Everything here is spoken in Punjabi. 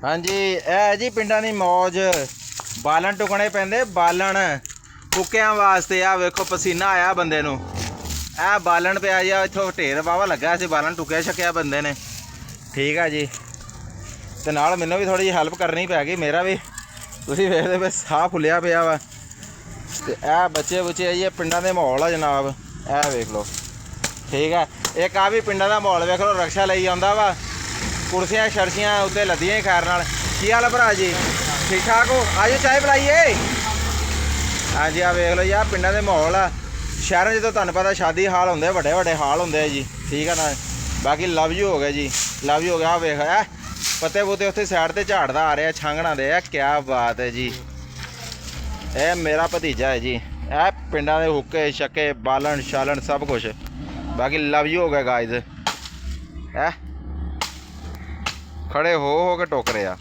हाँ जी, ਇਹ ਜੀ ਪਿੰਡਾਂ ਦੀ ਮੌਜ। ਬਾਲਣ ਟੁਕਣੇ ਪੈਂਦੇ, ਬਾਲਣ ਕੁੱਕਿਆਂ ਵਾਸਤੇ। ਆ ਵੇਖੋ ਪਸੀਨਾ ਆਇਆ ਬੰਦੇ ਨੂੰ। ਇਹ ਬਾਲਣ ਪਿਆ ਜੀ, ਇੱਥੋਂ ਢੇਰ ਵਾਵਾ ਲੱਗਾ ਸੀ, ਬਾਲਣ ਟੁਕਿਆ ਛਕਿਆ ਬੰਦੇ ਨੇ। ਠੀਕ ਆ ਜੀ, ਤੇ ਨਾਲ ਮੈਨੂੰ ਵੀ ਥੋੜੀ ਜਿਹੀ ਹੈਲਪ ਕਰਨੀ ਪੈ ਗਈ। ਮੇਰਾ ਵੀ ਤੁਸੀਂ ਵੇਖਦੇ ਪਏ ਸਾਹ ਫੁੱਲਿਆ ਪਿਆ ਵਾ। ਤੇ ਇਹ ਬੱਚੇ ਬੁੱਚੇ ਜੀ, ਇਹ ਪਿੰਡਾਂ ਦੇ ਮਾਹੌਲ ਆ ਜਨਾਬ। ਇਹ ਵੇਖ ਲਓ। ਠੀਕ ਆ, ਇੱਕ ਆ ਵੀ ਪਿੰਡਾਂ ਦਾ ਮਾਹੌਲ ਵੇਖ ਲਓ। ਰਕਸ਼ਾ ਲਈ ਆਉਂਦਾ ਵਾ, ਕੁਰਸੀਆਂ ਸ਼ਰਸੀਆਂ ਉੱਤੇ ਲੱਦੀਆਂ ਹੀ ਖੈਰ ਨਾਲ। ਕੀ ਹਾਲ ਭਰਾ ਜੀ, ਠੀਕ ਠਾਕ ਹੋ? ਆਜੋ ਚਾਹ ਪਿਲਾਈਏ। ਹਾਂਜੀ ਆ ਵੇਖ ਲਓ ਜੀ, ਆਹ ਪਿੰਡਾਂ ਦੇ ਮਾਹੌਲ ਆ। ਸ਼ਹਿਰਾਂ 'ਚ ਤਾਂ ਤੁਹਾਨੂੰ ਪਤਾ ਸ਼ਾਦੀ ਹਾਲ ਹੁੰਦੇ, ਵੱਡੇ ਵੱਡੇ ਹਾਲ ਹੁੰਦੇ ਆ ਜੀ। ਠੀਕ ਆ ਨਾ। ਬਾਕੀ ਲਵ ਯੂ ਹੋ ਗਿਆ ਜੀ, ਲਵ ਯੂ ਹੋ ਗਿਆ। ਵੇਖ ਹੈ ਪੱਤੇ ਪੁੱਤੇ ਉੱਥੇ ਸਾਈਡ ਤੇ ਝਾੜਦਾ ਆ ਰਿਹਾ ਛਾਂਗਣਾ ਦੇ। ਆ ਕਿਆ ਬਾਤ ਹੈ ਜੀ। ਇਹ ਮੇਰਾ ਭਤੀਜਾ ਹੈ ਜੀ। ਇਹ ਪਿੰਡਾਂ ਦੇ ਹੁੱਕੇ ਛੱਕੇ ਬਾਲਣ ਛਾਲਣ ਸਭ ਕੁਛ। ਬਾਕੀ ਲਵ ਯੂ ਹੋ ਗਿਆ ਗਾਇਜ਼। ਖੜੇ ਹੋ ਕੇ ਟੋਕ ਰਹੇ ਆ।